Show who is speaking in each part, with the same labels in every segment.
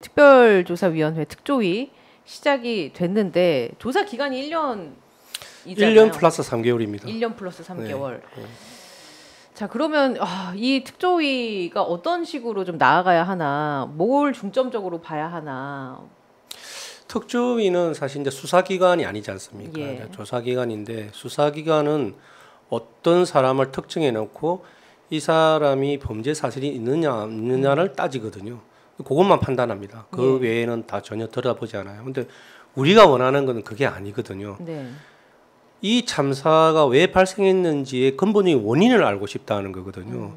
Speaker 1: 특별조사위원회 특조위 시작이 됐는데 조사 기간이 1년이잖아요.
Speaker 2: 1년 플러스 3개월입니다.
Speaker 1: 1년 플러스 3개월.
Speaker 2: 네.
Speaker 1: 자, 그러면 이 특조위가 어떤 식으로 좀 나아가야 하나, 뭘 중점적으로 봐야 하나.
Speaker 2: 특조위는 사실 이제 수사기관이 아니지 않습니까?
Speaker 1: 예.
Speaker 2: 조사기관인데 수사기관은 어떤 사람을 특정해 놓고 이 사람이 범죄 사실이 있느냐 없느냐를 따지거든요. 그것만 판단합니다. 그
Speaker 1: 예.
Speaker 2: 외에는 다 전혀 들어보지 않아요. 근데 우리가 원하는 건 그게 아니거든요.
Speaker 1: 네.
Speaker 2: 이 참사가 왜 발생했는지의 근본적인 원인을 알고 싶다는 거거든요.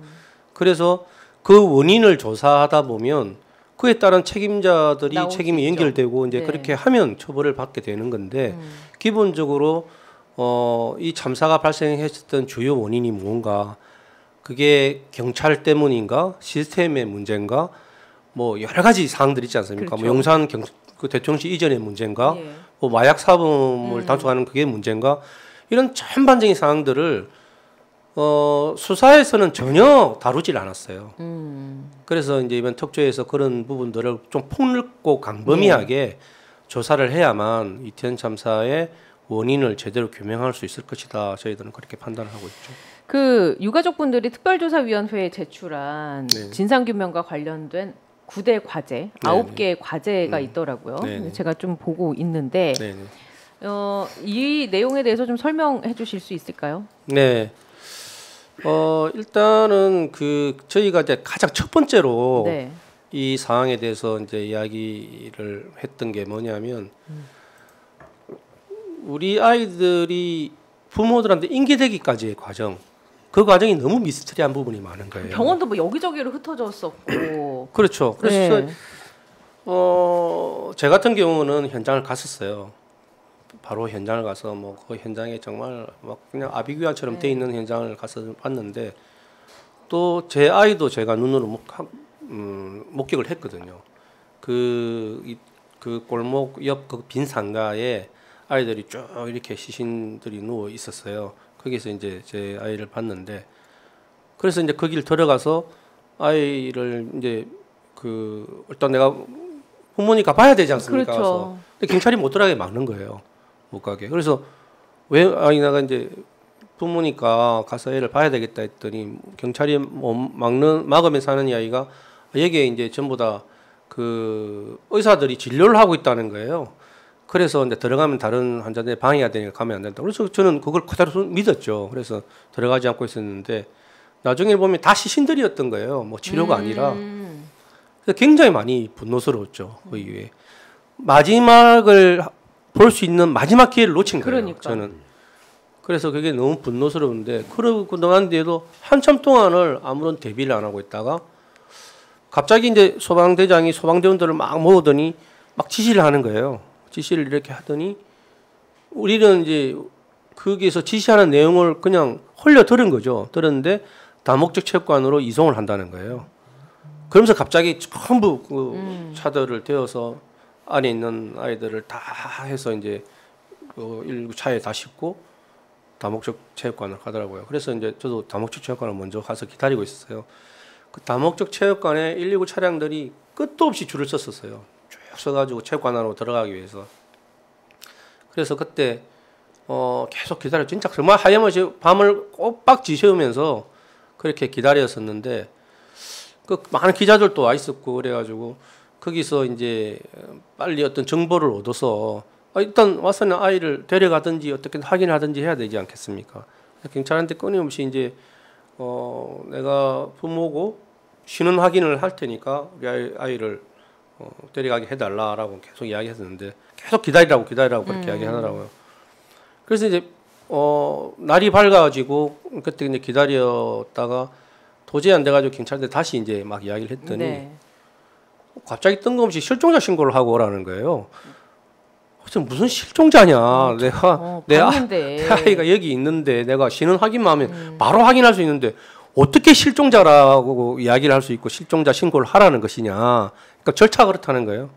Speaker 2: 그래서 그 원인을 조사하다 보면 그에 따른 책임자들이 책임이 연결되고 이제
Speaker 1: 네.
Speaker 2: 그렇게 하면 처벌을 받게 되는 건데 기본적으로 이 참사가 발생했었던 주요 원인이 뭔가 그게 경찰 때문인가 시스템의 문제인가 뭐 여러 가지 사항들이 있지 않습니까?
Speaker 1: 그렇죠.
Speaker 2: 뭐 용산 그 대통령실 이전의 문제인가
Speaker 1: 예.
Speaker 2: 뭐 마약 사범을 단속하는 그게 문제인가 이런 전반적인 사항들을 수사에서는 전혀 다루질 않았어요. 그래서 이제 이번 특조위에서 그런 부분들을 좀 폭넓고 강범위하게 조사를 해야만 이태원 참사의 원인을 제대로 규명할 수 있을 것이다. 저희들은 그렇게 판단을 하고 있죠.
Speaker 1: 그 유가족분들이 특별조사위원회에 제출한
Speaker 2: 네.
Speaker 1: 진상규명과 관련된 9대 과제, 9개의 과제가 있더라고요.
Speaker 2: 네네.
Speaker 1: 제가 좀 보고 있는데
Speaker 2: 네네.
Speaker 1: 이 내용에 대해서 좀 설명해 주실 수 있을까요?
Speaker 2: 네. 일단은 그 저희가 이제 가장 첫 번째로
Speaker 1: 네.
Speaker 2: 이 사항에 대해서 이제 이야기를 했던 게 뭐냐면 우리 아이들이 부모들한테 인계되기까지의 과정, 그 과정이 너무 미스터리한 부분이 많은 거예요.
Speaker 1: 병원도 뭐 여기저기로 흩어졌었고.
Speaker 2: 그렇죠. 그래서
Speaker 1: 네.
Speaker 2: 제 같은 경우는 현장을 갔었어요. 바로 현장을 가서 뭐 그 현장에 정말 막 그냥 아비규환처럼 돼 있는 현장을 가서 봤는데 또 제 아이도 제가 눈으로 목격을 했거든요. 그 골목 옆 그 빈 상가에 아이들이 쭉 이렇게 시신들이 누워 있었어요. 거기서 이제 제 아이를 봤는데 그래서 이제 거기를 들어가서 아이를 이제 일단 내가 부모니까 봐야 되지 않습니까?
Speaker 1: 그렇죠.
Speaker 2: 근데 경찰이 못 들어가게 막는 거예요. 못 가게. 그래서 왜 내가 이제 부모니까 가서 애를 봐야 되겠다 했더니 경찰이 막으면서 하는 이야기가 여기에 이제 전부 다 그 의사들이 진료를 하고 있다는 거예요. 그래서 이제 들어가면 다른 환자들이 방해가 되니까 가면 안 된다. 그래서 저는 그걸 그대로 믿었죠. 그래서 들어가지 않고 있었는데 나중에 보면 다 시신들이었던 거예요. 뭐 치료가 아니라. 그래서 굉장히 많이 분노스러웠죠. 그 이후에 마지막을 볼 수 있는 마지막 기회를 놓친 거예요.
Speaker 1: 그러니까.
Speaker 2: 저는. 그래서 그게 너무 분노스러운데 그러고 나간 뒤에도 한참 동안을 아무런 대비를 안 하고 있다가 갑자기 이제 소방대장이 소방대원들을 막 모으더니 막 지시를 하는 거예요. 지시를 이렇게 하더니 우리는 이제 거기에서 지시하는 내용을 그냥 홀려 들은 거죠. 들었는데 다목적 체육관으로 이송을 한다는 거예요. 그러면서 갑자기 전부 그 차들을 태워서 안에 있는 아이들을 다 해서 이제 그 차에 다 싣고 다목적 체육관을 가더라고요. 그래서 이제 저도 다목적 체육관을 먼저 가서 기다리고 있었어요. 그 다목적 체육관에 119 차량들이 끝도 없이 줄을 섰었어요. 쭉 서가지고 체육관 안으로 들어가기 위해서. 그래서 그때 계속 기다려 진짜 정말 하염없이 밤을 꼬박 지새우면서 그렇게 기다렸었는데 그 많은 기자들도 와 있었고 그래가지고 거기서 이제 빨리 어떤 정보를 얻어서 일단 와서는 아이를 데려가든지 어떻게 확인하든지 해야 되지 않겠습니까? 경찰한테 끊임없이 이제 내가 부모고 신원 확인을 할 테니까 우리 아이를 데려가게 해달라라고 계속 이야기했었는데 계속 기다리라고 그렇게 이야기하더라고요. 그래서 이제 날이 밝아가지고 그때 이제 기다렸다가 도저히 안 돼가지고 경찰한테 다시 이제 막 이야기를 했더니
Speaker 1: 네.
Speaker 2: 갑자기 뜬금없이 실종자 신고를 하고 오라는 거예요. 그래서 무슨 실종자냐? 내 아이가 여기 있는데 내가 신원 확인만 하면 바로 확인할 수 있는데 어떻게 실종자라고 이야기를 할 수 있고 실종자 신고를 하라는 것이냐? 그러니까 절차가 그렇다는 거예요.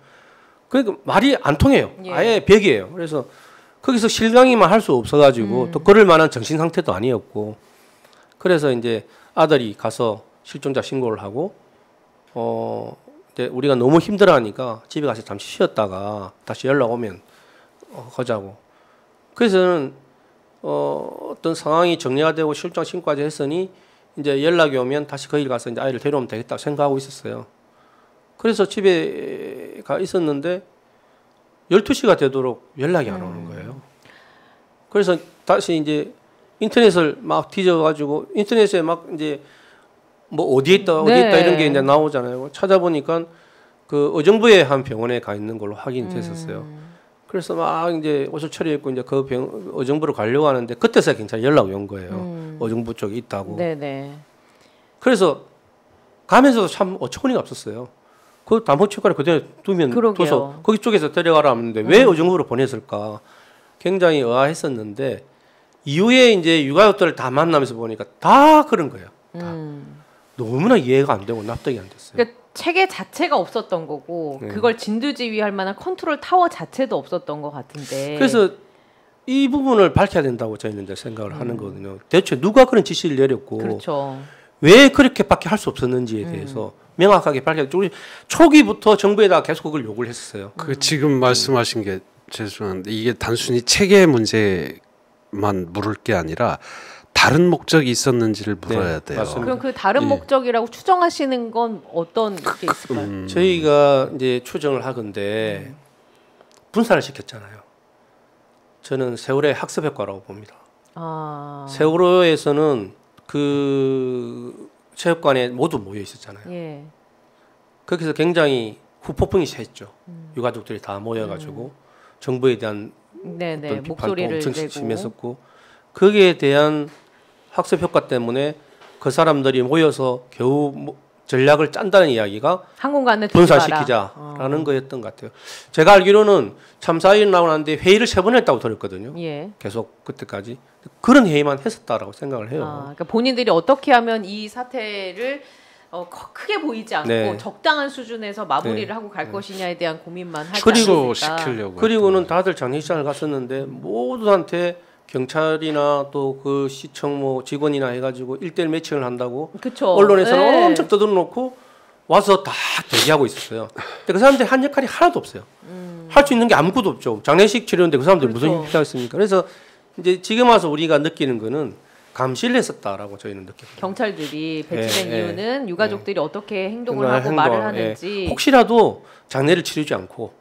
Speaker 2: 그러니까 말이 안 통해요.
Speaker 1: 예.
Speaker 2: 아예 벽이에요. 그래서 거기서 실강이만 할 수 없어가지고 또 그럴 만한 정신 상태도 아니었고 그래서 이제 아들이 가서 실종자 신고를 하고 이제 우리가 너무 힘들어하니까 집에 가서 잠시 쉬었다가 다시 연락 오면 하자고. 그래서는 어떤 상황이 정리가 되고 실종 신고까지 했으니 이제 연락이 오면 다시 거기 가서 이제 아이를 데려오면 되겠다고 생각하고 있었어요. 그래서 집에 가 있었는데 12시가 되도록 연락이 안 오는 거예요. 그래서 다시 이제 인터넷을 막 뒤져가지고 인터넷에 막 이제 뭐 어디에 있다 어디 있다 이런 게 이제 나오잖아요. 찾아보니까 그 의정부의 한 병원에 가 있는 걸로 확인이 됐었어요. 그래서 막 이제 옷을 처리했고 이제 그 의정부로 가려고 하는데 그때서야 경찰이 연락이 온 거예요. 의정부 쪽에 있다고.
Speaker 1: 네네.
Speaker 2: 그래서 가면서도 참 어처구니가 없었어요. 그 담보체크를 그대로 둬서 거기 쪽에서 데려가라 하는데 왜 의정부로 보냈을까? 굉장히 의아했었는데 이후에 이제 유가족들을 다 만나면서 보니까 다 그런 거예요. 다. 너무나 이해가 안 되고 납득이 안 됐어요.
Speaker 1: 그러니까 체계 자체가 없었던 거고 그걸 진두지휘할 만한 컨트롤 타워 자체도 없었던 것 같은데.
Speaker 2: 그래서 이 부분을 밝혀야 된다고 저희는 이제 생각을 하는 거거든요. 대체 누가 그런 지시를 내렸고
Speaker 1: 그렇죠.
Speaker 2: 왜 그렇게밖에 할 수 없었는지에 대해서 명확하게 밝혀야 우리 초기부터 정부에다가 계속 그걸 요구를 했었어요.
Speaker 3: 그 지금 말씀하신 게 죄송한데 이게 단순히 체계 문제만 물을 게 아니라 다른 목적이 있었는지를 물어야 돼요.
Speaker 2: 맞습니다.
Speaker 1: 그럼 그 다른 목적이라고 추정하시는 건 어떤 게 있을까요?
Speaker 2: 저희가 이제 추정을 하건데 분산을 시켰잖아요. 저는 세월의 학습 효과라고 봅니다. 세월호에서는 그 체육관에 모두 모여 있었잖아요.
Speaker 1: 예.
Speaker 2: 거기서 굉장히 후폭풍이 셌죠. 유가족들이 다 모여가지고 정부에 대한 어떤 비판도
Speaker 1: 목소리를
Speaker 2: 엄청
Speaker 1: 내고.
Speaker 2: 심했었고 거기에 대한 학습 효과 때문에 그 사람들이 모여서 겨우 전략을 짠다는 이야기가
Speaker 1: 항공관을
Speaker 2: 분산시키자라는 거였던 것 같아요. 제가 알기로는 참사 일어나고 났는데 회의를 3번 했다고 들었거든요.
Speaker 1: 예.
Speaker 2: 계속 그때까지 그런 회의만 했었다라고 생각을 해요.
Speaker 1: 그러니까 본인들이 어떻게 하면 이 사태를 크게 보이지 않고 적당한 수준에서 마무리를 하고 갈 것이냐에 대한 고민만 하지 않았을까.
Speaker 2: 그리고는 다들 장례식장을 갔었는데 모두한테 경찰이나 또 그 시청 뭐 직원이나 해가지고 1:1 매칭을 한다고
Speaker 1: 그쵸.
Speaker 2: 언론에서는 엄청 떠들어놓고 와서 다 대기하고 있었어요. 근데 그 사람들이 한 역할이 하나도 없어요. 할 수 있는 게 아무것도 없죠. 장례식 치료인데 그 사람들이 무슨 역할을 했습니까? 그래서 이제 지금 와서 우리가 느끼는 거는 감시를 했었다라고 저희는 느낍니다.
Speaker 1: 경찰들이 배치된 이유는 유가족들이 어떻게 행동을 하고 말을 하는지
Speaker 2: 혹시라도 장례를 치르지 않고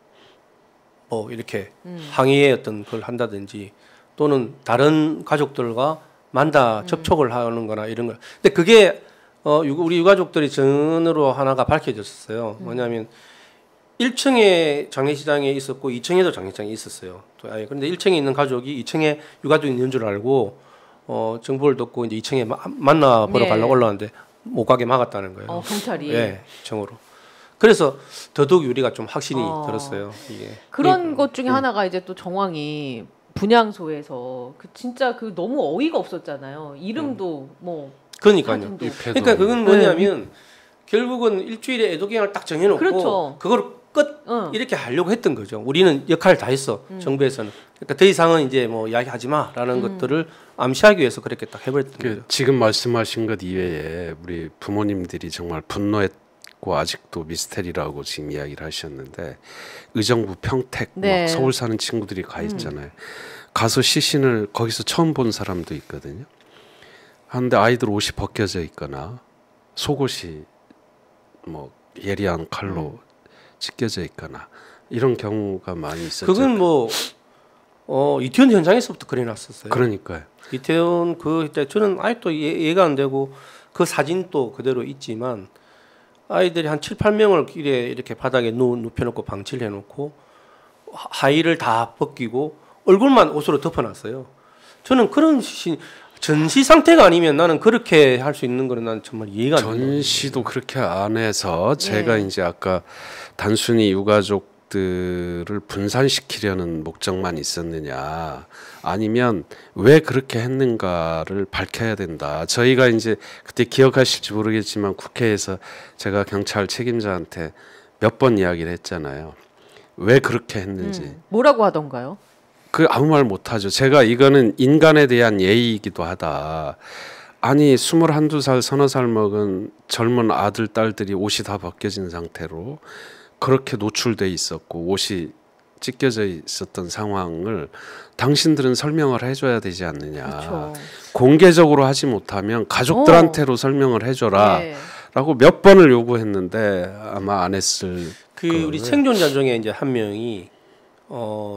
Speaker 2: 뭐 이렇게 항의의 어떤 걸 한다든지 또는 다른 가족들과 만나 접촉을 하는 거나 이런 거. 근데 그게 우리 유가족들이 전으로 하나가 밝혀졌어요. 뭐냐면 1층에 장례식장에 있었고 2층에도 장례식장에 있었어요. 그런데 1층에 있는 가족이 2층에 유가족이 있는 줄 알고 정보를 듣고 이제 2층에 만나보러 가려고 올라왔는데 못 가게 막았다는 거예요.
Speaker 1: 경찰이.
Speaker 2: 네, 정으로. 그래서 더더욱 우리가 좀 확신이 들었어요. 이게.
Speaker 1: 그런 것 중에 하나가 이제 또 정황이 분향소에서 진짜 너무 어이가 없었잖아요. 이름도 뭐
Speaker 2: 그러니까요. 그러니까 그건 뭐냐면 결국은 일주일에 애도기간을 딱 정해놓고
Speaker 1: 그렇죠.
Speaker 2: 그걸 끝 이렇게 하려고 했던 거죠. 우리는 역할을 다 했어. 정부에서는. 그러니까 더 이상은 이제 뭐 이야기하지 마라는 것들을 암시하기 위해서 그렇게 딱 해버렸던 거죠.
Speaker 3: 지금 말씀하신 것 이외에 우리 부모님들이 정말 분노했고 아직도 미스테리라고 지금 이야기를 하셨는데 의정부 평택 막 서울 사는 친구들이 가 있잖아요. 가서 시신을 거기서 처음 본 사람도 있거든요. 하는데 아이들 옷이 벗겨져 있거나 속옷이 뭐 예리한 칼로 찢겨져 있거나 이런 경우가 많이 있었죠.
Speaker 2: 그건 뭐 이태원 현장에서부터 그려놨었어요.
Speaker 3: 그러니까요.
Speaker 2: 이태원 저는 아직도 이해가 안 되고 그 사진도 그대로 있지만 아이들이 한 7, 8명을 길에 이렇게 바닥에 눕혀놓고 방치를 해놓고 하의를 다 벗기고 얼굴만 옷으로 덮어놨어요. 저는 그런 전시 상태가 아니면 나는 그렇게 할 수 있는 거는 난 정말 이해가 안 돼요.
Speaker 3: 전시도 그렇게 안 해서 제가 이제 아까 단순히 유가족들을 분산시키려는 목적만 있었느냐 아니면 왜 그렇게 했는가를 밝혀야 된다. 저희가 이제 그때 기억하실지 모르겠지만 국회에서 제가 경찰 책임자한테 몇 번 이야기를 했잖아요. 왜 그렇게 했는지.
Speaker 1: 뭐라고 하던가요?
Speaker 3: 아무 말 못하죠. 제가 이거는 인간에 대한 예의이기도 하다. 아니 21~22살 서너 살 먹은 젊은 아들 딸들이 옷이 다 벗겨진 상태로 그렇게 노출돼 있었고 옷이 찢겨져 있었던 상황을 당신들은 설명을 해줘야 되지 않느냐.
Speaker 1: 그렇죠.
Speaker 3: 공개적으로 하지 못하면 가족들한테로 설명을 해줘라.
Speaker 1: 네.
Speaker 3: 라고 몇 번을 요구했는데 아마 안 했을.
Speaker 2: 우리 생존자 중에 이제 한 명이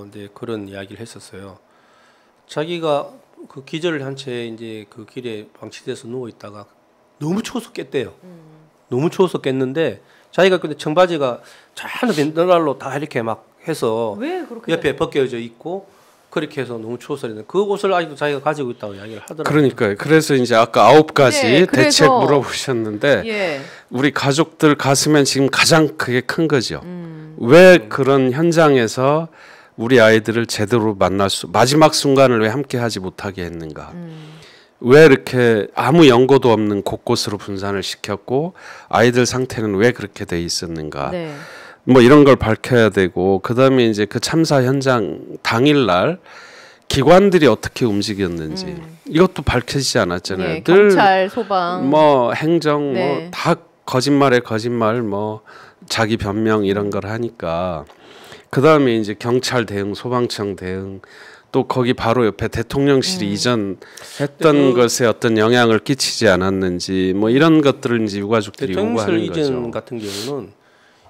Speaker 2: 이제 그런 이야기를 했었어요. 자기가 그 기절을 한 채 이제 그 길에 방치돼서 누워 있다가 너무 추워서 깼대요. 너무 추워서 깼는데 자기가 근데 청바지가 잘 밴드날로 다 이렇게 막 해서
Speaker 1: 왜 그렇게
Speaker 2: 옆에 벗겨져 있고 그렇게 해서 너무 추워서 그 옷을 아직도 자기가 가지고 있다고 이야기를 하더라고요.
Speaker 3: 그러니까요. 그래서 이제 아까 9가지
Speaker 1: 네,
Speaker 3: 대책 물어보셨는데
Speaker 1: 예.
Speaker 3: 우리 가족들 가슴엔 지금 가장 그게 큰 거죠. 왜 그런 현장에서 우리 아이들을 제대로 마지막 순간을 왜 함께 하지 못하게 했는가. 왜 이렇게 아무 연고도 없는 곳곳으로 분산을 시켰고 아이들 상태는 왜 그렇게 돼 있었는가.
Speaker 1: 네.
Speaker 3: 뭐 이런 걸 밝혀야 되고 그다음에 이제 그 참사 현장 당일날 기관들이 어떻게 움직였는지 이것도 밝혀지지 않았잖아요.
Speaker 1: 네,
Speaker 3: 늘
Speaker 1: 경찰, 소방,
Speaker 3: 뭐 행정
Speaker 1: 네.
Speaker 3: 뭐 다 거짓말에 거짓말 뭐 자기 변명 이런 걸 하니까 그다음에 이제 경찰 대응, 소방청 대응 또 거기 바로 옆에 대통령실이 이전했던 것에 어떤 영향을 끼치지 않았는지 뭐 이런 것들을 이제 유가족들이 요구하는
Speaker 2: 대통령실 이전
Speaker 3: 거죠.
Speaker 2: 같은 경우는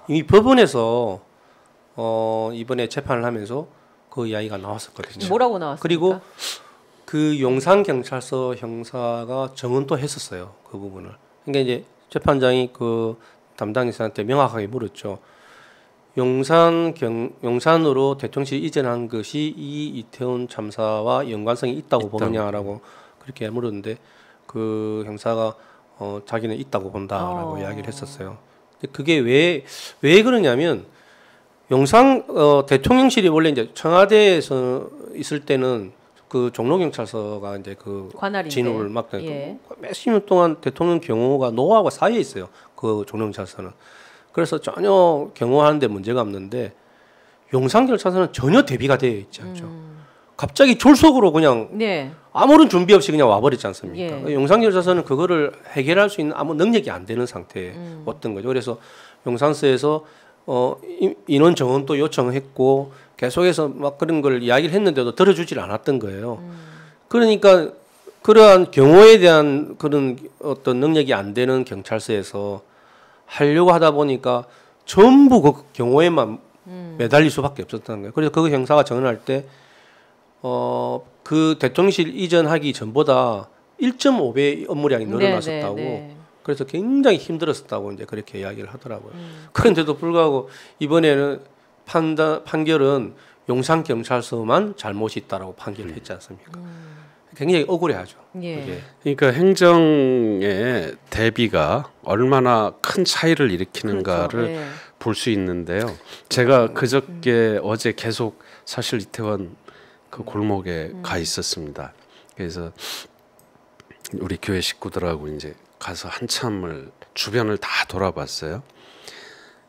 Speaker 2: 이미 법원에서 이번에 재판을 하면서 그 이야기가 나왔었거든요.
Speaker 1: 뭐라고 나왔습니까?
Speaker 2: 그리고 그 용산 경찰서 형사가 정언도 했었어요. 그 부분을. 그러니까 이제 재판장이 그 담당 기사한테 명확하게 물었죠. 용산으로 대통령실 이전한 것이 이 이태원 참사와 연관성이 있다고 보느냐라고 그렇게 물었는데 그 형사가 자기는 있다고 본다라고 이야기를 했었어요. 그게 왜 그러냐면 대통령실이 원래 이제 청와대에서 있을 때는 그 종로경찰서가 이제 그
Speaker 1: 관할인데.
Speaker 2: 진호를 맡고
Speaker 1: 예.
Speaker 2: 몇십 년 동안 대통령 경호가 노하우가 쌓여 있어요. 그 종로경찰서는. 그래서 전혀 경호하는데 문제가 없는데 용산경찰서는 전혀 대비가 되어 있지 않죠. 갑자기 졸속으로 그냥
Speaker 1: 네.
Speaker 2: 아무런 준비 없이 그냥 와버리지 않습니까?
Speaker 1: 예.
Speaker 2: 용산경찰서는 그거를 해결할 수 있는 아무 능력이 안 되는 상태에 왔던 거죠. 그래서 용산서에서 인원 정원도 요청했고 계속해서 막 그런 걸 이야기를 했는데도 들어주질 않았던 거예요. 그러니까 그러한 경호에 대한 그런 어떤 능력이 안 되는 경찰서에서 하려고 하다 보니까 전부 그 경호에만 매달릴 수밖에 없었다는 거예요. 그래서 그 형사가 정언할 때 그 대통령실 이전하기 전보다 1.5배 업무량이 늘어났었다고.
Speaker 1: 네.
Speaker 2: 그래서 굉장히 힘들었었다고 이제 그렇게 이야기를 하더라고요. 그런데도 불구하고 이번에는 판결은 용산 경찰서만 잘못이 있다라고 판결을 했지 않습니까? 굉장히 억울해하죠.
Speaker 1: 예.
Speaker 2: 그게.
Speaker 3: 그러니까 행정의 대비가 얼마나 큰 차이를 일으키는가를
Speaker 1: 그렇죠. 네.
Speaker 3: 볼 수 있는데요. 제가 그저께 어제 계속 사실 이태원 그 골목에 가 있었습니다. 그래서 우리 교회 식구들하고 이제 가서 한참을 주변을 다 돌아봤어요.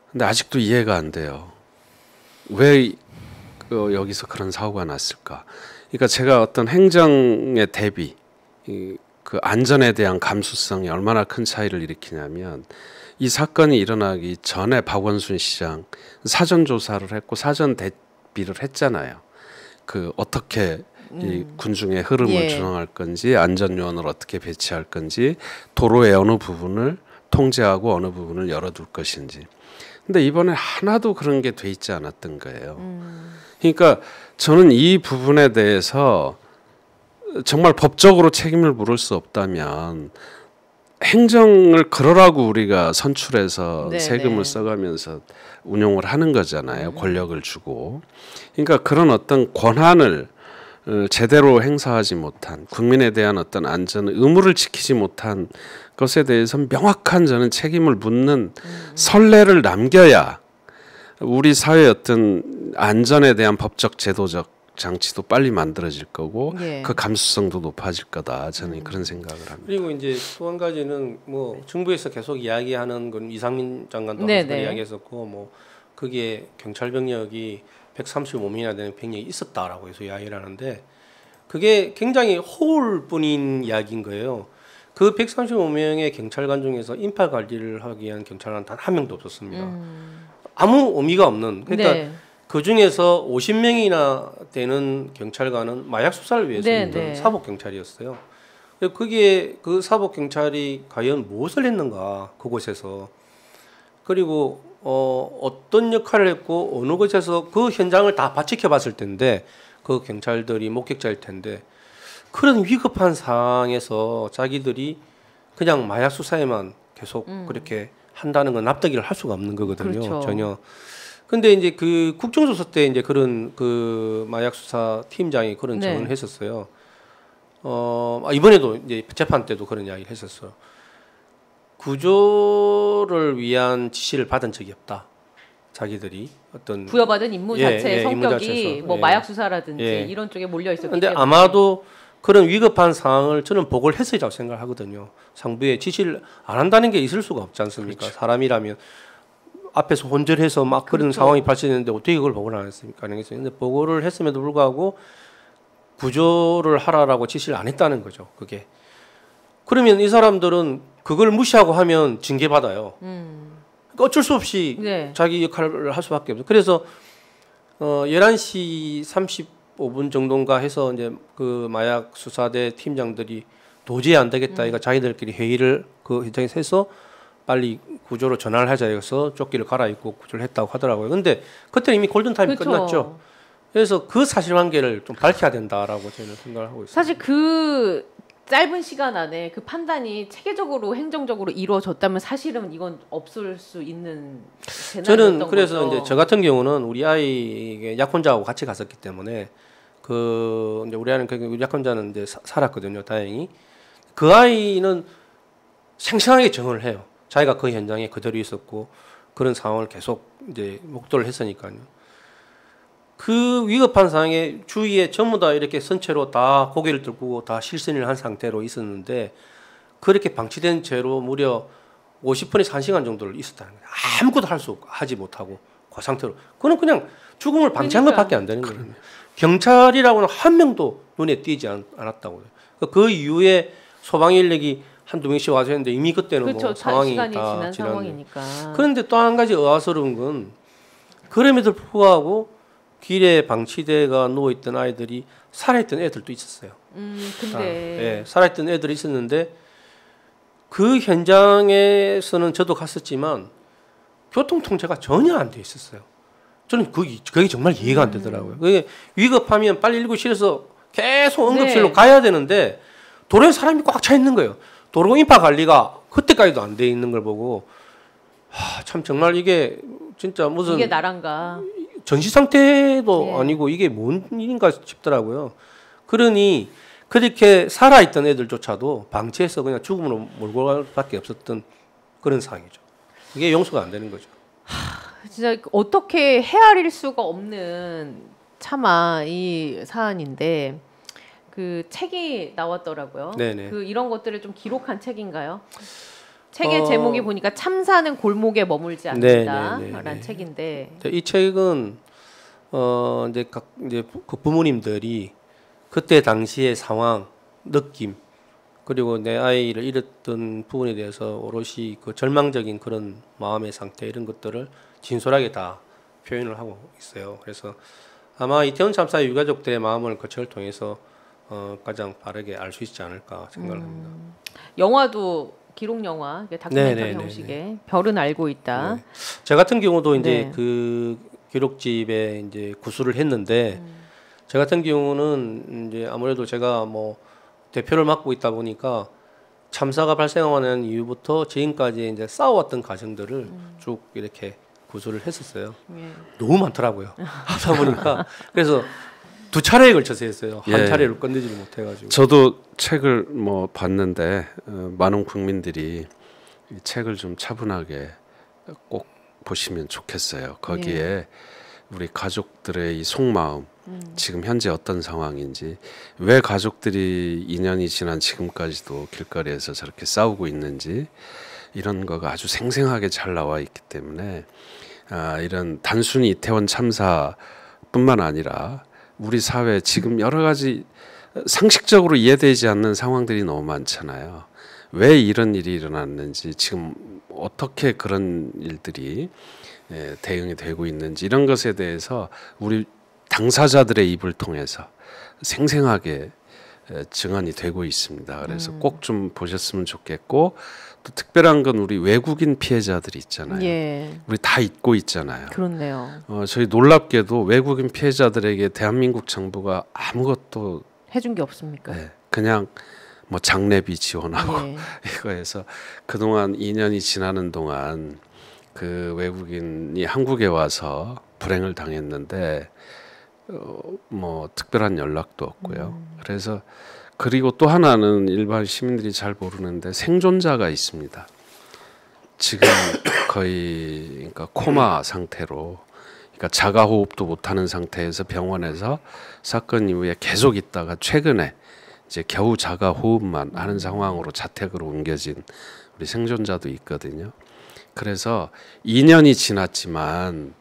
Speaker 3: 근데 아직도 이해가 안 돼요. 왜 여기서 그런 사고가 났을까? 그러니까 제가 어떤 행정의 대비, 그 안전에 대한 감수성이 얼마나 큰 차이를 일으키냐면 이 사건이 일어나기 전에 박원순 시장 사전 조사를 했고 사전 대비를 했잖아요. 그 어떻게 이 군중의 흐름을
Speaker 1: 예.
Speaker 3: 조정할 건지 안전 요원을 어떻게 배치할 건지 도로의 어느 부분을 통제하고 어느 부분을 열어둘 것인지. 근데 이번에 하나도 그런 게 돼 있지 않았던 거예요. 그러니까 저는 이 부분에 대해서 정말 법적으로 책임을 물을 수 없다면 행정을 그러라고 우리가 선출해서
Speaker 1: 네,
Speaker 3: 세금을
Speaker 1: 네.
Speaker 3: 써가면서 운용을 하는 거잖아요. 권력을 주고. 그러니까 그런 어떤 권한을 제대로 행사하지 못한 국민에 대한 어떤 안전 의무를 지키지 못한 것에 대해서 명확한 저는 책임을 묻는 선례를 남겨야 우리 사회의 어떤 안전에 대한 법적 제도적 장치도 빨리 만들어질 거고
Speaker 1: 예.
Speaker 3: 그 감수성도 높아질 거다. 저는 그런 생각을 합니다.
Speaker 2: 그리고 이제 또 한 가지는 뭐 정부에서 계속 이야기하는 건 이상민 장관도
Speaker 1: 네네.
Speaker 2: 항상 이야기했었고 뭐 그게 경찰 병력이 135명이나 되는 병력이 있었다라고 해서 이야기를 하는데 그게 굉장히 허울뿐인 이야기인 거예요. 그 135명의 경찰관 중에서 인파 관리를 하기 위한 경찰관 단 한 명도 없었습니다. 아무 의미가 없는. 그러니까
Speaker 1: 네.
Speaker 2: 그 중에서 50명이나 되는 경찰관은 마약 수사를 위해서
Speaker 1: 네,
Speaker 2: 있는
Speaker 1: 네.
Speaker 2: 사복 경찰이었어요. 그게 그 사복 경찰이 과연 무엇을 했는가 그곳에서 그리고 어떤 역할을 했고 어느 곳에서 그 현장을 다 지켜봤을 텐데 그 경찰들이 목격자일 텐데 그런 위급한 상황에서 자기들이 그냥 마약 수사에만 계속 그렇게 한다는 건 납득을 할 수가 없는 거거든요.
Speaker 1: 그렇죠.
Speaker 2: 전혀. 근데 이제 그 국정조사 때 이제 그런 그 마약 수사 팀장이 그런
Speaker 1: 네.
Speaker 2: 증언을 했었어요. 이번에도 이제 재판 때도 그런 이야기를 했었어요. 구조를 위한 지시를 받은 적이 없다. 자기들이 어떤
Speaker 1: 부여받은 임무 자체의
Speaker 2: 임무
Speaker 1: 성격이
Speaker 2: 자체에서.
Speaker 1: 뭐 마약 수사라든지
Speaker 2: 예.
Speaker 1: 이런 쪽에 몰려 있었기
Speaker 2: 근데
Speaker 1: 때문에
Speaker 2: 아마도 그런 위급한 상황을 저는 보고를 했어야라고 생각을 하거든요. 상부에 지시를 안 한다는 게 있을 수가 없지 않습니까?
Speaker 3: 그렇죠.
Speaker 2: 사람이라면 앞에서 혼절해서 막 그런
Speaker 1: 그렇죠.
Speaker 2: 상황이 발생했는데 어떻게 그걸 보고를 안 했습니까? 근데 보고를 했음에도 불구하고 구조를 하라라고 지시를 안 했다는 거죠. 그게. 그러면 이 사람들은 그걸 무시하고 하면 징계받아요. 그러니까 어쩔 수 없이
Speaker 1: 네.
Speaker 2: 자기 역할을 할 수밖에 없어요. 그래서 11시 35분 정도인가 해서 이제 그 마약 수사대 팀장들이 도저히 안 되겠다. 이거 자기들끼리 회의를 그 현장에서 해서 빨리 구조로 전환을 하자 해서 조끼를 갈아입고 구조를 했다고 하더라고요. 근데 그때는 이미 골든타임이
Speaker 1: 그렇죠.
Speaker 2: 끝났죠. 그래서 그 사실관계를 좀 밝혀야 된다라고 저는 생각을 하고 있습니다.
Speaker 1: 사실 그 짧은 시간 안에 그 판단이 체계적으로 행정적으로 이루어졌다면 사실은 이건 없을 수 있는 재난이었던
Speaker 2: 저는 그래서
Speaker 1: 거죠.
Speaker 2: 이제 저 같은 경우는 우리 아이 약혼자하고 같이 갔었기 때문에 그 이제 우리 아이는 우리 약혼자는 이제 살았거든요. 다행히 그 아이는 생생하게 증언을 해요. 자기가 그 현장에 그대로 있었고 그런 상황을 계속 이제 목도를 했으니까요. 그 위급한 상황에 주위에 전부 다 이렇게 선체로 다 고개를 들고 다 실선을 한 상태로 있었는데 그렇게 방치된 채로 무려 50분에서 1시간 정도를 있었다는 거예요. 아무것도 하지 못하고 그 상태로. 그건 그냥 죽음을 방치한 것밖에 안 되는 거예요. 경찰이라고는 한 명도 눈에 띄지 않았다고요. 그 이후에 소방 인력이 한두 명씩 와서 했는데 이미 그때는
Speaker 1: 그렇죠.
Speaker 2: 뭐 상황이
Speaker 1: 시간이
Speaker 2: 다
Speaker 1: 지난
Speaker 2: 지났네.
Speaker 1: 상황이니까.
Speaker 2: 그런데 또 한 가지 의아스러운 건 그럼에도 불구하고 길에 방치대가 누워있던 아이들이 살아있던 애들도 있었어요.
Speaker 1: 근데
Speaker 2: 살아있던 애들이 있었는데 그 현장에서는 저도 갔었지만 교통 통제가 전혀 안 돼 있었어요. 저는 그게 정말 이해가 안 되더라고요. 그게 위급하면 빨리 119실에서 계속 응급실로
Speaker 1: 네.
Speaker 2: 가야 되는데 도로에 사람이 꽉 차 있는 거예요. 도로 인파 관리가 그때까지도 안 돼 있는 걸 보고 참 정말 이게 진짜 무슨
Speaker 1: 이게 나란가.
Speaker 2: 전시 상태도
Speaker 1: 예.
Speaker 2: 아니고 이게 뭔 일인가 싶더라고요. 그러니 그렇게 살아있던 애들조차도 방치해서 그냥 죽음으로 몰고 갈 밖에 없었던 그런 상황이죠. 이게 용서가 안 되는 거죠.
Speaker 1: 진짜 어떻게 헤아릴 수가 없는 차마 이 사안인데 그 책이 나왔더라고요.
Speaker 2: 네네.
Speaker 1: 그 이런 것들을 좀 기록한 책인가요? 책의 제목이 보니까 참사는 골목에 머물지 않는다라는 책인데
Speaker 2: 이 책은 이제 그 부모님들이 그때 당시의 상황, 느낌 그리고 내 아이를 잃었던 부분에 대해서 오롯이 그 절망적인 그런 마음의 상태 이런 것들을 진솔하게 다 표현을 하고 있어요. 그래서 아마 이태원 참사의 유가족들의 마음을 그 책을 통해서 가장 빠르게 알 수 있지 않을까 생각을 합니다.
Speaker 1: 영화도 기록 영화, 다큐멘터리 형식의 별은 알고 있다.
Speaker 2: 네. 저 같은 경우도 이제
Speaker 1: 네.
Speaker 2: 그 기록집에 이제 구술을 했는데 저 같은 경우는 이제 아무래도 제가 뭐 대표를 맡고 있다 보니까 참사가 발생하는 이후부터 지금까지 이제 쌓아왔던 과정들을 쭉 이렇게 구술을 했었어요.
Speaker 1: 예.
Speaker 2: 너무 많더라고요. 하다 보니까 그래서 2차례에 걸쳐서 했어요. 한
Speaker 3: 예.
Speaker 2: 차례를 끝내지를 못해가지고.
Speaker 3: 저도 책을 뭐 봤는데 많은 국민들이 이 책을 좀 차분하게 꼭 보시면 좋겠어요. 거기에 우리 가족들의 이 속마음, 지금 현재 어떤 상황인지, 왜 가족들이 2년이 지난 지금까지도 길거리에서 저렇게 싸우고 있는지 이런 거가 아주 생생하게 잘 나와 있기 때문에 이런 단순히 이태원 참사뿐만 아니라 우리 사회 지금 여러 가지 상식적으로 이해되지 않는 상황들이 너무 많잖아요. 왜 이런 일이 일어났는지 지금 어떻게 그런 일들이 대응이 되고 있는지 이런 것에 대해서 우리 당사자들의 입을 통해서 생생하게 증언이 되고 있습니다. 그래서 꼭 좀 보셨으면 좋겠고 또 특별한 건 우리 외국인 피해자들이 있잖아요.
Speaker 1: 예.
Speaker 3: 우리 다 잊고 있잖아요.
Speaker 1: 그렇네요.
Speaker 3: 저희 놀랍게도 외국인 피해자들에게 대한민국 정부가 아무것도
Speaker 1: 해준 게 없습니까?
Speaker 3: 네, 그냥 뭐 장례비 지원하고
Speaker 1: 예.
Speaker 3: 이거에서 그동안 2년이 지나는 동안 그 외국인이 한국에 와서 불행을 당했는데 뭐 특별한 연락도 없고요. 그래서 그리고 또 하나는 일반 시민들이 잘 모르는데 생존자가 있습니다. 지금 거의 그러니까 코마 상태로 그러니까 자가 호흡도 못하는 상태에서 병원에서 사건 이후에 계속 있다가 최근에 이제 겨우 자가 호흡만 하는 상황으로 자택으로 옮겨진 우리 생존자도 있거든요. 그래서 2년이 지났지만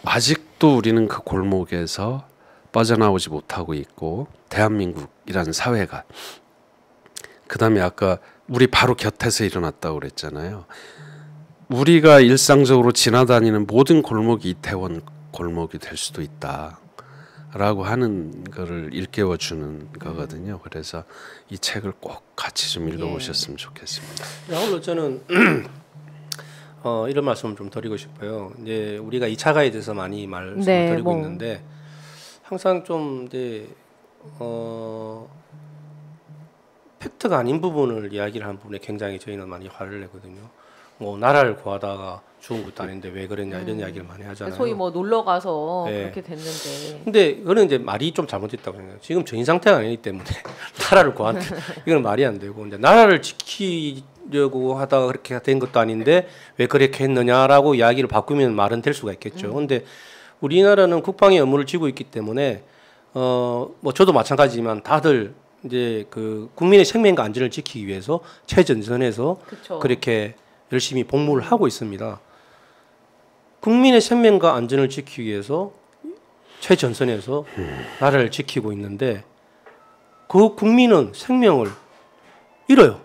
Speaker 3: 아직도 우리는 그 골목에서 빠져나오지 못하고 있고 대한민국이라는 사회가 그다음에 아까 우리 바로 곁에서 일어났다고 그랬잖아요. 우리가 일상적으로 지나다니는 모든 골목이 이태원 골목이 될 수도 있다라고 하는 거를 일깨워 주는 거거든요. 그래서 이 책을 꼭 같이 좀 읽어보셨으면 좋겠습니다.
Speaker 2: 오늘 저는 이런 말씀을 좀 드리고 싶어요. 이제 우리가 2차 가해에 대해서 많이 말씀을 드리고 있는데 항상 좀 이제 팩트가 아닌 부분을 이야기를 하는 부분에 굉장히 저희는 많이 화를 내거든요. 뭐 나라를 구하다가 죽은 것도 아닌데 왜 그랬냐 이런 이야기를 많이 하잖아요.
Speaker 1: 소위 뭐 놀러 가서 그렇게 됐는데.
Speaker 2: 근데 그거는 이제 말이 좀 잘못됐다고 생각해요. 지금 정신 상태가 아니기 때문에 나라를 구한다. 이건 말이 안 되고 이제 나라를 지키려고 하다가 그렇게 된 것도 아닌데 왜 그렇게 했느냐라고 이야기를 바꾸면 말은 될 수가 있겠죠. 근데 우리나라는 국방의 업무를 지고 있기 때문에 뭐 저도 마찬가지지만 다들 이제 그 국민의 생명과 안전을 지키기 위해서 최전선에서
Speaker 1: 그쵸.
Speaker 2: 그렇게 열심히 복무를 하고 있습니다. 국민의 생명과 안전을 지키기 위해서 최전선에서 나라를 지키고 있는데 그 국민은 생명을 잃어요.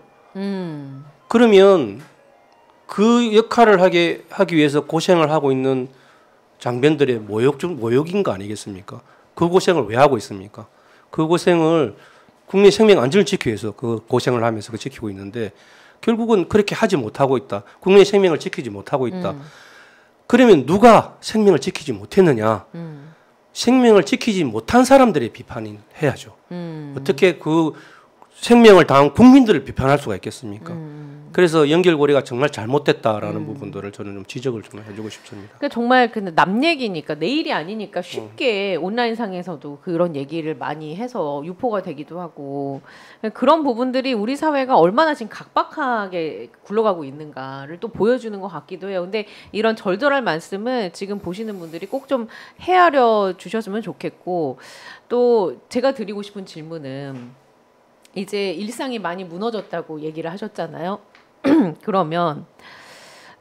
Speaker 2: 그러면 그 역할을 하기 위해서 고생을 하고 있는 장병들의 모욕인 거 아니겠습니까? 그 고생을 왜 하고 있습니까? 그 고생을 국민의 생명 안전을 지키기 위해서 그 고생을 하면서 지키고 있는데 결국은 그렇게 하지 못하고 있다. 국민의 생명을 지키지 못하고 있다. 그러면 누가 생명을 지키지 못했느냐? 생명을 지키지 못한 사람들의 비판이 해야죠. 어떻게 그 생명을 당한 국민들을 비판할 수가 있겠습니까? 그래서 연결고리가 정말 잘못됐다라는 부분들을 저는 좀 지적을 좀 해주고 싶습니다.
Speaker 1: 그러니까 정말 근데 남 얘기니까 내일이 아니니까 쉽게 온라인상에서도 그런 얘기를 많이 해서 유포가 되기도 하고 그런 부분들이 우리 사회가 얼마나 지금 각박하게 굴러가고 있는가를 또 보여주는 것 같기도 해요. 근데 이런 절절한 말씀을 지금 보시는 분들이 꼭 좀 헤아려 주셨으면 좋겠고 또 제가 드리고 싶은 질문은 이제 일상이 많이 무너졌다고 얘기를 하셨잖아요. 그러면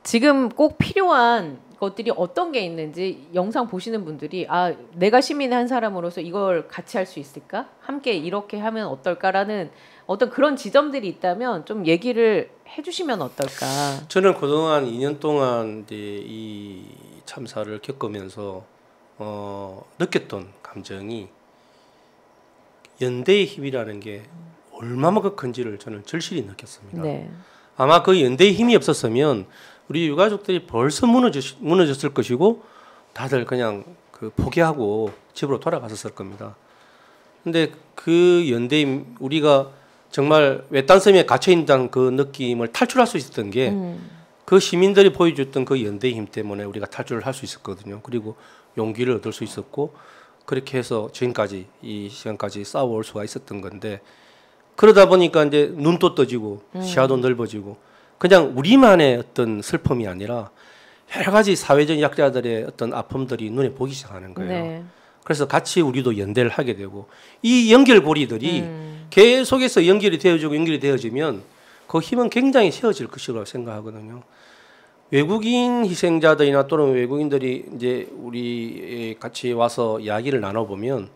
Speaker 1: 지금 꼭 필요한 것들이 어떤 게 있는지 영상 보시는 분들이 아 내가 시민의 한 사람으로서 이걸 같이 할 수 있을까? 함께 이렇게 하면 어떨까라는 어떤 그런 지점들이 있다면 좀 얘기를 해주시면 어떨까?
Speaker 2: 저는 그동안 2년 동안 이제 이 참사를 겪으면서 느꼈던 감정이 연대의 힘이라는 게 얼마만큼 큰지를 저는 절실히 느꼈습니다.
Speaker 1: 네.
Speaker 2: 아마 그 연대의 힘이 없었으면 우리 유가족들이 벌써 무너졌을 것이고 다들 그냥 그 포기하고 집으로 돌아갔었을 겁니다. 근데 그 연대의 우리가 정말 외딴섬에 갇혀 있다는 그 느낌을 탈출할 수 있었던 게 그 시민들이 보여줬던 그 연대의 힘 때문에 우리가 탈출을 할 수 있었거든요. 그리고 용기를 얻을 수 있었고 그렇게 해서 지금까지 이 시간까지 싸워올 수가 있었던 건데 그러다 보니까 이제 눈도 떠지고 시야도 넓어지고 그냥 우리만의 어떤 슬픔이 아니라 여러 가지 사회적 약자들의 어떤 아픔들이 눈에 보기 시작하는 거예요. 네. 그래서 같이 우리도 연대를 하게 되고 이 연결고리들이 계속해서 연결이 되어지면 그 힘은 굉장히 세워질 것이라고 생각하거든요. 외국인 희생자들이나 또는 외국인들이 이제 우리 같이 와서 이야기를 나눠보면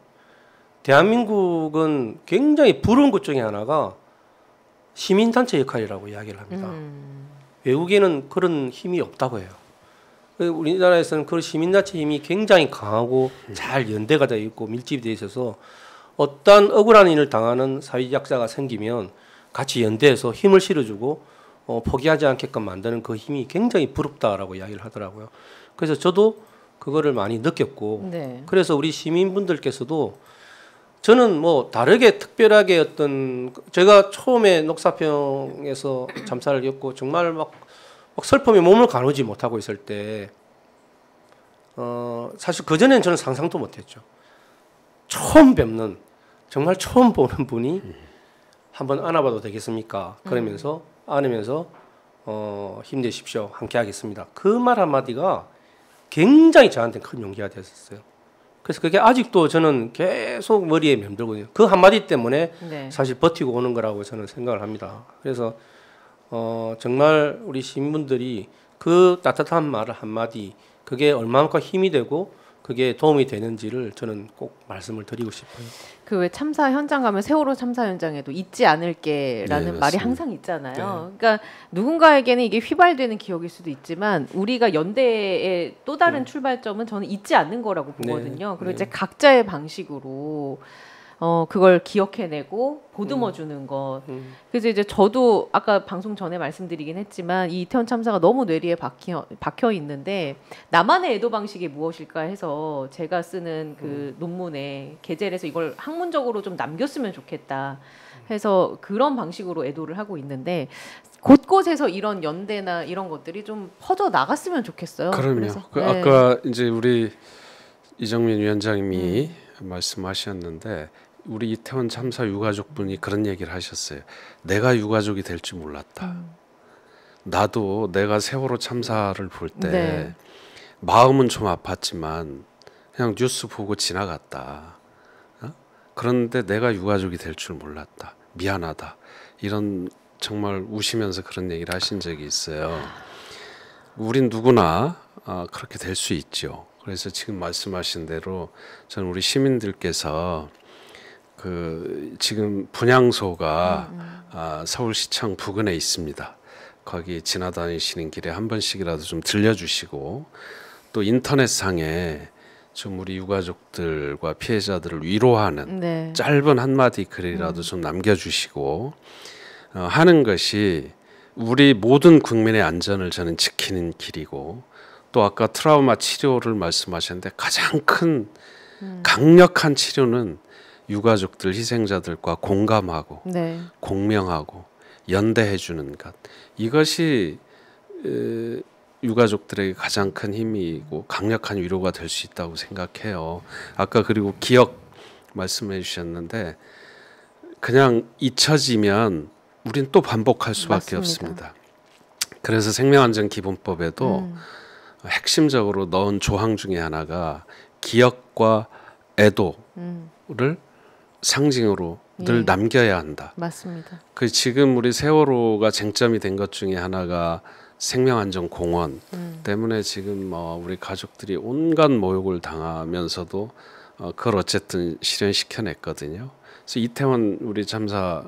Speaker 2: 대한민국은 굉장히 부러운 것 중에 하나가 시민단체 역할이라고 이야기를 합니다. 외국에는 그런 힘이 없다고 해요. 우리나라에서는 그 시민단체 힘이 굉장히 강하고 잘 연대가 되어 있고 밀집이 되어 있어서 어떠한 억울한 일을 당하는 사회약자가 생기면 같이 연대해서 힘을 실어주고 포기하지 않게끔 만드는 그 힘이 굉장히 부럽다라고 이야기를 하더라고요. 그래서 저도 그거를 많이 느꼈고
Speaker 1: 네.
Speaker 2: 그래서 우리 시민분들께서도 저는 뭐 다르게 특별하게 어떤 제가 처음에 녹사평에서 참사를 겪고 정말 막 슬픔에 몸을 가누지 못하고 있을 때 사실 그전에는 저는 상상도 못했죠. 처음 뵙는 정말 처음 보는 분이 한번 안아봐도 되겠습니까? 그러면서 안으면서 힘내십시오. 함께 하겠습니다. 그 말 한마디가 굉장히 저한테 큰 용기가 됐었어요. 그래서 그게 아직도 저는 계속 머리에 맴돌거든요. 그 한마디 때문에
Speaker 1: 네.
Speaker 2: 사실 버티고 오는 거라고 저는 생각을 합니다. 그래서 정말 우리 시민분들이 그 따뜻한 말 한마디 그게 얼마만큼 힘이 되고 그게 도움이 되는지를 저는 꼭 말씀을 드리고 싶어요.
Speaker 1: 그 왜 참사 현장 가면 세월호 참사 현장에도 잊지 않을게라는
Speaker 3: 네,
Speaker 1: 말이
Speaker 3: 맞습니다.
Speaker 1: 항상 있잖아요.
Speaker 2: 네.
Speaker 1: 그러니까 누군가에게는 이게 휘발되는 기억일 수도 있지만 우리가 연대의 또 다른 출발점은 저는 잊지 않는 거라고 보거든요.
Speaker 2: 네,
Speaker 1: 그리고
Speaker 2: 네.
Speaker 1: 이제 각자의 방식으로 그걸 기억해내고 보듬어 주는 것. 그래서 이제 저도 아까 방송 전에 말씀드리긴 했지만 이 이태원 참사가 너무 뇌리에 박혀 있는데 나만의 애도 방식이 무엇일까 해서 제가 쓰는 그 논문에 게재를 해서 이걸 학문적으로 좀 남겼으면 좋겠다 해서 그런 방식으로 애도를 하고 있는데 곳곳에서 이런 연대나 이런 것들이 좀 퍼져 나갔으면 좋겠어요.
Speaker 3: 그럼요.
Speaker 1: 그래서,
Speaker 3: 그
Speaker 1: 네.
Speaker 3: 아까 이제 우리 이정민 위원장님이 말씀하셨는데 우리 이태원 참사 유가족분이 그런 얘기를 하셨어요. 내가 유가족이 될 줄 몰랐다. 나도 내가 세월호 참사를 볼 때
Speaker 1: 네.
Speaker 3: 마음은 좀 아팠지만 그냥 뉴스 보고 지나갔다. 그런데 내가 유가족이 될 줄 몰랐다. 미안하다. 이런 정말 우시면서 그런 얘기를 하신 적이 있어요. 우린 누구나 그렇게 될 수 있죠. 그래서 지금 말씀하신 대로 저는 우리 시민들께서 그 지금 분향소가 서울시청 부근에 있습니다. 거기 지나다니시는 길에 한 번씩이라도 좀 들려주시고 또 인터넷상에 좀 우리 유가족들과 피해자들을 위로하는
Speaker 1: 네.
Speaker 3: 짧은 한마디 글이라도 좀 남겨주시고 하는 것이 우리 모든 국민의 안전을 저는 지키는 길이고 또 아까 트라우마 치료를 말씀하셨는데 가장 큰 강력한 치료는 유가족들 희생자들과 공감하고
Speaker 1: 네.
Speaker 3: 공명하고 연대해 주는 것 이것이 유가족들에게 가장 큰 힘이고 강력한 위로가 될 수 있다고 생각해요. 아까 그리고 기억 말씀해 주셨는데 그냥 잊혀지면 우린 또 반복할 수밖에
Speaker 1: 맞습니다.
Speaker 3: 없습니다. 그래서 생명안전기본법에도 핵심적으로 넣은 조항 중에 하나가 기억과 애도를 상징으로 늘
Speaker 1: 예.
Speaker 3: 남겨야 한다.
Speaker 1: 맞습니다.
Speaker 3: 그 지금 우리 세월호가 쟁점이 된 것 중에 하나가 생명안전공원 때문에 지금 우리 가족들이 온갖 모욕을 당하면서도 그걸 어쨌든 실현시켜냈거든요. 그래서 이태원 우리 참사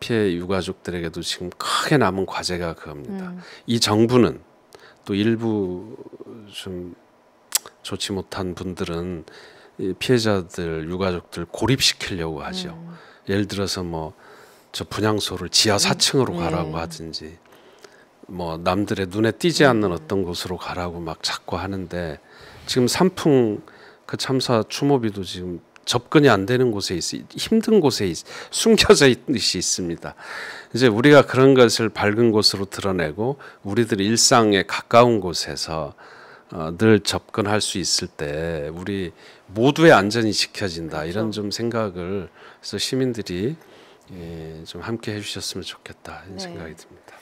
Speaker 3: 피해 유가족들에게도 지금 크게 남은 과제가 그겁니다. 이 정부는 또 일부 좀 좋지 못한 분들은 이 피해자들 유가족들 고립시키려고 하죠. 예를 들어서 저 분향소를 지하 4층으로 가라고 하든지 남들의 눈에 띄지 않는 어떤 곳으로 가라고 막 자꾸 하는데 지금 산풍 그 참사 추모비도 지금 접근이 안 되는 곳에 힘든 곳에 숨겨져 있습니다. 이제 우리가 그런 것을 밝은 곳으로 드러내고 우리들 일상에 가까운 곳에서 늘 접근할 수 있을 때 우리 모두의 안전이 지켜진다.
Speaker 1: 그렇죠.
Speaker 3: 이런 좀 생각을 해서 시민들이 좀 함께 해주셨으면 좋겠다 이런
Speaker 1: 네.
Speaker 3: 생각이 듭니다.